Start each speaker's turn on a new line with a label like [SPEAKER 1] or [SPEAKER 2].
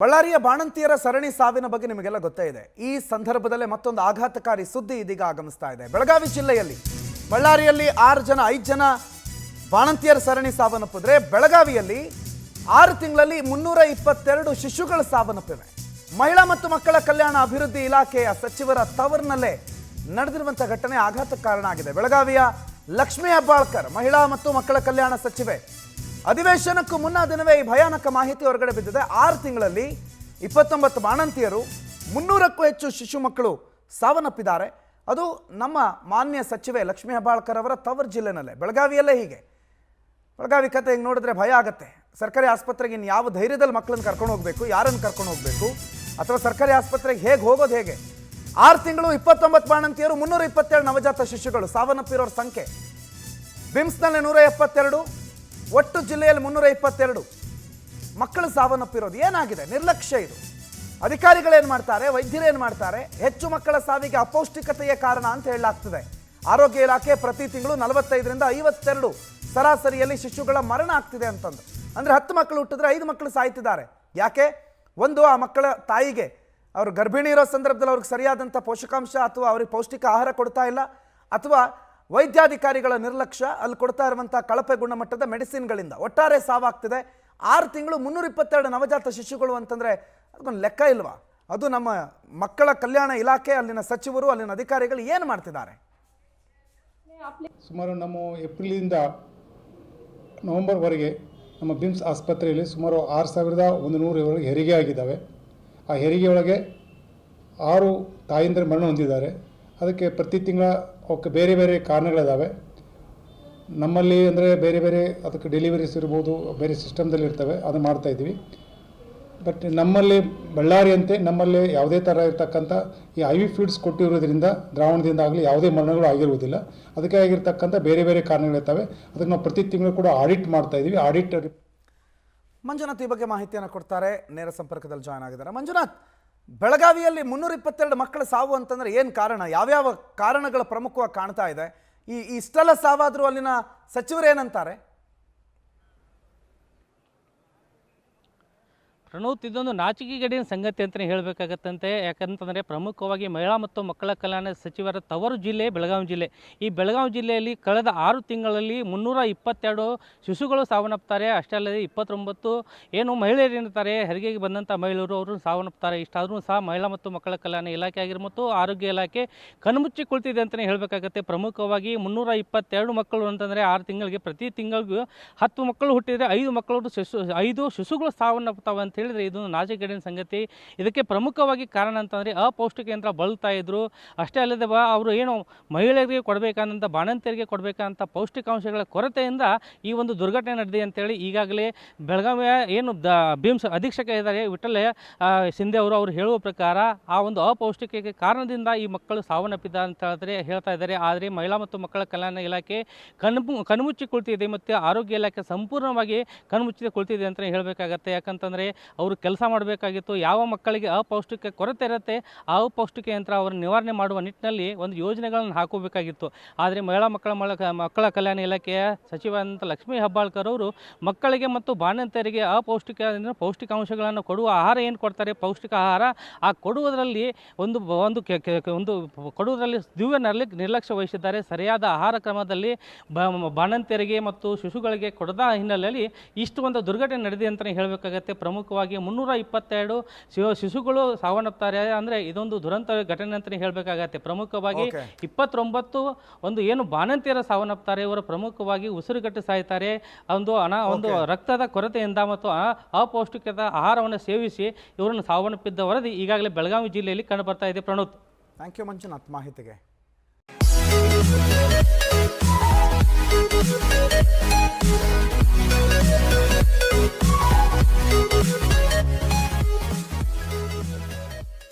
[SPEAKER 1] ಬಳ್ಳಾರಿಯ ಬಾಣಂತಿಯರ ಸರಣಿ ಸಾವಿನ ಬಗ್ಗೆ ನಿಮಗೆಲ್ಲ ಗೊತ್ತೇ ಇದೆ. ಈ ಸಂದರ್ಭದಲ್ಲೇ ಮತ್ತೊಂದು ಆಘಾತಕಾರಿ ಸುದ್ದಿ ಇದೀಗ ಆಗಮಿಸ್ತಾ ಇದೆ. ಬೆಳಗಾವಿ ಜಿಲ್ಲೆಯಲ್ಲಿ ಬಳ್ಳಾರಿಯಲ್ಲಿ 5 ಜನ ಬಾಣಂತಿಯರ ಸರಣಿ ಸಾವನ್ನಪ್ಪಿದ್ರೆ ಬೆಳಗಾವಿಯಲ್ಲಿ 6 ತಿಂಗಳಲ್ಲಿ 322 ಶಿಶುಗಳು ಸಾವನ್ನಪ್ಪಿವೆ. ಮಹಿಳಾ ಮತ್ತು ಮಕ್ಕಳ ಕಲ್ಯಾಣ ಅಭಿವೃದ್ಧಿ ಇಲಾಖೆಯ ಸಚಿವರ ತವರಿನಲ್ಲೇ ನಡೆದಿರುವಂಥ ಘಟನೆ ಆಘಾತಕ್ಕೆ ಕಾರಣ ಆಗಿದೆ. ಬೆಳಗಾವಿಯ ಲಕ್ಷ್ಮೀ ಹೆಬ್ಬಾಳ್ಕರ್ ಮಹಿಳಾ ಮತ್ತು ಮಕ್ಕಳ ಕಲ್ಯಾಣ ಸಚಿವೆ ಅಧಿವೇಶನಕ್ಕೂ ಮುನ್ನ ದಿನವೇ ಈ ಭಯಾನಕ ಮಾಹಿತಿ ಹೊರಗಡೆ ಬಿದ್ದಿದೆ. 6 ತಿಂಗಳಲ್ಲಿ 29 ಬಾಣಂತಿಯರು 300ಕ್ಕೂ ಹೆಚ್ಚು ಶಿಶು ಮಕ್ಕಳು ಸಾವನ್ನಪ್ಪಿದ್ದಾರೆ. ಅದು ನಮ್ಮ ಮಾನ್ಯ ಸಚಿವೆ ಲಕ್ಷ್ಮೀ ಹೆಬ್ಬಾಳ್ಕರ್ ಅವರ ತವರು ಜಿಲ್ಲೆನಲ್ಲೇ, ಬೆಳಗಾವಿಯಲ್ಲೇ. ಹೀಗೆ ಬೆಳಗಾವಿ ಕತೆ ಹಿಂಗೆ ನೋಡಿದ್ರೆ ಭಯ ಆಗುತ್ತೆ. ಸರ್ಕಾರಿ ಆಸ್ಪತ್ರೆಗೆ ಇನ್ನು ಯಾವ ಧೈರ್ಯದಲ್ಲಿ ಮಕ್ಕಳನ್ನ ಕರ್ಕೊಂಡು ಹೋಗಬೇಕು, ಯಾರನ್ನು ಕರ್ಕೊಂಡು ಹೋಗಬೇಕು, ಅಥವಾ ಸರ್ಕಾರಿ ಆಸ್ಪತ್ರೆಗೆ ಹೇಗೆ ಹೋಗೋದು ಹೇಗೆ? 6 ತಿಂಗಳು 29 ಬಾಣಂತಿಯರು, 327 ನವಜಾತ ಶಿಶುಗಳು ಸಾವನ್ನಪ್ಪಿರೋರ ಸಂಖ್ಯೆ. ಬಿಮ್ಸ್ನಲ್ಲಿ 172, ಒಟ್ಟು ಜಿಲ್ಲೆಯಲ್ಲಿ 322 ಮಕ್ಕಳು ಸಾವನ್ನಪ್ಪಿರೋದು. ಏನಾಗಿದೆ? ನಿರ್ಲಕ್ಷ್ಯ ಇದು. ಅಧಿಕಾರಿಗಳೇನು ಮಾಡ್ತಾರೆ, ವೈದ್ಯರೇನು ಮಾಡ್ತಾರೆ? ಹೆಚ್ಚು ಮಕ್ಕಳ ಸಾವಿಗೆ ಅಪೌಷ್ಟಿಕತೆಯೇ ಕಾರಣ ಅಂತ ಹೇಳಲಾಗ್ತದೆ. ಆರೋಗ್ಯ ಇಲಾಖೆ ಪ್ರತಿ ತಿಂಗಳು 45ರಿಂದ 52 ಸರಾಸರಿಯಲ್ಲಿ ಶಿಶುಗಳ ಮರಣ ಆಗ್ತಿದೆ ಅಂತಂದು. ಅಂದರೆ 10 ಮಕ್ಕಳು ಹುಟ್ಟಿದ್ರೆ 5 ಮಕ್ಕಳು ಸಾಯ್ತಿದ್ದಾರೆ. ಯಾಕೆ? ಒಂದು, ಆ ಮಕ್ಕಳ ತಾಯಿಗೆ ಅವರು ಗರ್ಭಿಣಿ ಇರೋ ಸಂದರ್ಭದಲ್ಲಿ ಅವ್ರಿಗೆ ಸರಿಯಾದಂಥ ಪೋಷಕಾಂಶ ಅಥವಾ ಅವ್ರಿಗೆ ಪೌಷ್ಟಿಕ ಆಹಾರ ಕೊಡ್ತಾ ಇಲ್ಲ, ಅಥವಾ ವೈದ್ಯಾಧಿಕಾರಿಗಳ ನಿರ್ಲಕ್ಷ್ಯ, ಅಲ್ಲಿ ಕೊಡ್ತಾ ಇರುವಂಥ ಕಳಪೆ ಗುಣಮಟ್ಟದ ಮೆಡಿಸಿನ್ಗಳಿಂದ ಒಟ್ಟಾರೆ ಸಾವಾಗ್ತಿದೆ. 6 ತಿಂಗಳು 322 ನವಜಾತ ಶಿಶುಗಳು ಅಂತಂದರೆ ಅದಕ್ಕೊಂದು ಲೆಕ್ಕ ಇಲ್ವಾ? ಅದು ನಮ್ಮ ಮಕ್ಕಳ ಕಲ್ಯಾಣ ಇಲಾಖೆ, ಅಲ್ಲಿನ ಸಚಿವರು, ಅಲ್ಲಿನ ಅಧಿಕಾರಿಗಳು ಏನು ಮಾಡ್ತಿದ್ದಾರೆ?
[SPEAKER 2] ಸುಮಾರು ನಮ್ಮ ಏಪ್ರಿಲಿಂದ ನವೆಂಬರ್ವರೆಗೆ ನಮ್ಮ ಬಿಮ್ಸ್ ಆಸ್ಪತ್ರೆಯಲ್ಲಿ ಸುಮಾರು 6100 ಹೆರಿಗೆ ಆಗಿದ್ದಾವೆ. ಆ ಹೆರಿಗೆಯೊಳಗೆ 6 ತಾಯಂದಿರು ಮರಣ ಹೊಂದಿದ್ದಾರೆ. ಅದಕ್ಕೆ ಪ್ರತಿ ತಿಂಗಳ ಅವಕ್ಕೆ ಬೇರೆ ಬೇರೆ ಕಾರಣಗಳಿದ್ದಾವೆ. ನಮ್ಮಲ್ಲಿ ಅಂದರೆ ಬೇರೆ ಬೇರೆ ಅದಕ್ಕೆ ಡೆಲಿವರೀಸ್ ಇರ್ಬೋದು, ಬೇರೆ ಸಿಸ್ಟಮ್ದಲ್ಲಿ ಇರ್ತವೆ, ಅದು ಮಾಡ್ತಾಯಿದ್ವಿ. ಬಟ್ ನಮ್ಮಲ್ಲಿ ಬಳ್ಳಾರಿಯಂತೆ ನಮ್ಮಲ್ಲಿ ಯಾವುದೇ ಥರ ಇರ್ತಕ್ಕಂಥ ಈ IV ಫೀಡ್ಸ್ ಕೊಟ್ಟಿರೋದ್ರಿಂದ ದ್ರಾವಣದಿಂದ ಆಗಲಿ ಯಾವುದೇ ಮರಣಗಳು ಆಗಿರುವುದಿಲ್ಲ. ಅದಕ್ಕೆ ಆಗಿರ್ತಕ್ಕಂಥ ಬೇರೆ ಬೇರೆ ಕಾರಣಗಳಿರ್ತವೆ. ಅದಕ್ಕೆ ನಾವು ಪ್ರತಿ ತಿಂಗಳು ಕೂಡ ಆಡಿಟ್ ಮಾಡ್ತಾಯಿದ್ವಿ. ಆಡಿಟ್
[SPEAKER 1] ಮಂಜುನಾಥ್ ಈ ಬಗ್ಗೆ ಮಾಹಿತಿಯನ್ನು ಕೊಡ್ತಾರೆ, ನೇರ ಸಂಪರ್ಕದಲ್ಲಿ ಜಾಯ್ನ್ ಆಗಿದ್ದಾರೆ. ಮಂಜುನಾಥ್, ಬೆಳಗಾವಿಯಲ್ಲಿ 322 ಮಕ್ಕಳ ಸಾವು ಅಂತಂದರೆ ಏನು ಕಾರಣ? ಯಾವ್ಯಾವ ಕಾರಣಗಳು ಪ್ರಮುಖವಾಗಿ ಕಾಣ್ತಾ ಇದೆ? ಇಷ್ಟೆಲ್ಲ ಸಾವಾದರೂ ಅಲ್ಲಿನ ಸಚಿವರು ಏನಂತಾರೆ?
[SPEAKER 3] ಪ್ರಣೋತ್, ಇದೊಂದು ನಾಚಿಕೆಗೇಡಿನ ಸಂಗತಿ ಅಂತಲೇ ಹೇಳಬೇಕಾಗತ್ತಂತೆ. ಯಾಕಂತಂದರೆ ಪ್ರಮುಖವಾಗಿ ಮಹಿಳಾ ಮತ್ತು ಮಕ್ಕಳ ಕಲ್ಯಾಣ ಸಚಿವರ ತವರು ಜಿಲ್ಲೆ ಬೆಳಗಾವಿ ಜಿಲ್ಲೆ. ಈ ಬೆಳಗಾವಿ ಜಿಲ್ಲೆಯಲ್ಲಿ ಕಳೆದ 6 ತಿಂಗಳಲ್ಲಿ 322 ಶಿಶುಗಳು ಸಾವನ್ನಪ್ತಾರೆ. ಅಷ್ಟೇ ಅಲ್ಲದೆ 29 ಏನು ಮಹಿಳೆಯರು ಏನಿರ್ತಾರೆ, ಹೆರಿಗೆಗೆ ಬಂದಂಥ ಮಹಿಳೆಯರು ಅವರು ಸಾವನ್ನಪ್ತಾರೆ. ಇಷ್ಟಾದರೂ ಸಹ ಮಹಿಳಾ ಮತ್ತು ಮಕ್ಕಳ ಕಲ್ಯಾಣ ಇಲಾಖೆ ಆಗಿರ್ಬೋದು, ಆರೋಗ್ಯ ಇಲಾಖೆ ಕಣ್ಮುಚ್ಚಿ ಕುಳಿತಿದೆ ಅಂತಲೇ ಹೇಳಬೇಕಾಗತ್ತೆ. ಪ್ರಮುಖವಾಗಿ 322 ಮಕ್ಕಳು ಅಂತಂದರೆ 6 ತಿಂಗಳಿಗೆ ಪ್ರತಿ ತಿಂಗಳಿಗೂ 10 ಮಕ್ಕಳು ಹುಟ್ಟಿದರೆ 5 ಶಿಶುಗಳು ಸಾವನ್ನಪ್ತಾವೆ ಅಂತ ಹೇಳಿದರೆ ಇದೊಂದು ನಾಚಿಕೆಗೇಡಿನ ಸಂಗತಿ. ಇದಕ್ಕೆ ಪ್ರಮುಖವಾಗಿ ಕಾರಣ ಅಂತಂದರೆ ಅಪೌಷ್ಟಿಕತೆಯಿಂದ ಬಳಲ್ತಾ ಇದ್ದರು. ಅಷ್ಟೇ ಅಲ್ಲದೆ ಅವರು ಏನು ಮಹಿಳೆಯರಿಗೆ ಕೊಡಬೇಕಂತ, ಬಾಣಂತಿಯರಿಗೆ ಕೊಡಬೇಕಂತ ಪೌಷ್ಟಿಕಾಂಶಗಳ ಕೊರತೆಯಿಂದ ಈ ಒಂದು ದುರ್ಘಟನೆ ನಡೆದಿದೆ ಅಂತೇಳಿ ಈಗಾಗಲೇ ಬೆಳಗಾವಿಯ ಏನು ಬಿಮ್ಸ್ ಅಧೀಕ್ಷಕ ಇದ್ದಾರೆ ವಿಠ್ಠಲ ಶಿಂದೆ ಅವರು ಹೇಳುವ ಪ್ರಕಾರ ಆ ಒಂದು ಅಪೌಷ್ಟಿಕತೆಗೆ ಕಾರಣದಿಂದ ಈ ಮಕ್ಕಳು ಸಾವನ್ನಪ್ಪಿದ ಅಂತ ಹೇಳ್ತಾ ಇದ್ದಾರೆ. ಆದರೆ ಮಹಿಳಾ ಮತ್ತು ಮಕ್ಕಳ ಕಲ್ಯಾಣ ಇಲಾಖೆ ಕಣ್ಮುಚ್ಚಿ ಕುಳಿತಿದೆ ಮತ್ತು ಆರೋಗ್ಯ ಇಲಾಖೆ ಸಂಪೂರ್ಣವಾಗಿ ಕಣ್ಮುಚ್ಚಿ ಕುಳಿತಿದೆ ಅಂತಲೇ ಹೇಳಬೇಕಾಗತ್ತೆ. ಯಾಕಂತಂದರೆ ಅವರು ಕೆಲಸ ಮಾಡಬೇಕಾಗಿತ್ತು. ಯಾವ ಮಕ್ಕಳಿಗೆ ಅಪೌಷ್ಟಿಕ ಕೊರತೆ ಇರುತ್ತೆ ಆ ಅಪೌಷ್ಟಿಕ ಯಂತ್ರ ಅವರನ್ನು ನಿವಾರಣೆ ಮಾಡುವ ನಿಟ್ಟಿನಲ್ಲಿ ಒಂದು ಯೋಜನೆಗಳನ್ನು ಹಾಕೋಬೇಕಾಗಿತ್ತು. ಆದರೆ ಮಹಿಳಾ ಮಕ್ಕಳ ಕಲ್ಯಾಣ ಇಲಾಖೆಯ ಸಚಿವಂತ ಲಕ್ಷ್ಮೀ ಹೆಬ್ಬಾಳ್ಕರ್ ಅವರು ಮಕ್ಕಳಿಗೆ ಮತ್ತು ಬಾಣಂತಿಯರಿಗೆ ಪೌಷ್ಟಿಕಾಂಶಗಳನ್ನು ಕೊಡುವ ಆಹಾರ ಏನು ಕೊಡ್ತಾರೆ, ಪೌಷ್ಟಿಕ ಆಹಾರ, ಆ ಕೊಡುವುದರಲ್ಲಿ ಒಂದು ಕೊಡುವುದರಲ್ಲಿ ದಿವ್ಯ ನಿರ್ಲಕ್ಷ್ಯ ವಹಿಸಿದ್ದಾರೆ. ಸರಿಯಾದ ಆಹಾರ ಕ್ರಮದಲ್ಲಿ ಬಾಣಂತಿಯರಿಗೆ ಮತ್ತು ಶಿಶುಗಳಿಗೆ ಕೊಡದ ಹಿನ್ನೆಲೆಯಲ್ಲಿ ಇಷ್ಟು ಒಂದು ದುರ್ಘಟನೆ ನಡೆದಿದೆ ಅಂತಲೇ ಹೇಳಬೇಕಾಗತ್ತೆ. ಪ್ರಮುಖವಾಗಿ 322 ಶಿಶುಗಳು ಸಾವನ್ನಪ್ತಾರೆ. ಅಂದರೆ ಇದೊಂದು ದುರಂತ ಘಟನೆ ಅಂತಲೇ ಹೇಳಬೇಕಾಗತ್ತೆ. ಪ್ರಮುಖವಾಗಿ 29 ಒಂದು ಏನು ಬಾಣಂತಿಯರ ಸಾವನ್ನಪ್ತಾರೆ. ಇವರು ಪ್ರಮುಖವಾಗಿ ಉಸಿರುಗಟ್ಟಿ ಸಾಯ್ತಾರೆ. ಒಂದು ರಕ್ತದ ಕೊರತೆಯಿಂದ ಮತ್ತು ಅಪೌಷ್ಟಿಕದ ಆಹಾರವನ್ನು ಸೇವಿಸಿ ಇವರನ್ನು ಸಾವನ್ನಪ್ಪಿದ್ದ ವರದಿ ಈಗಾಗಲೇ ಬೆಳಗಾವಿ ಜಿಲ್ಲೆಯಲ್ಲಿ ಕಂಡು ಬರ್ತಾ ಇದೆ. ಪ್ರಣೋತ್,
[SPEAKER 1] ಥ್ಯಾಂಕ್ ಯು ಮಂಜುನಾಥ್ ಮಾಹಿತಿಗೆ.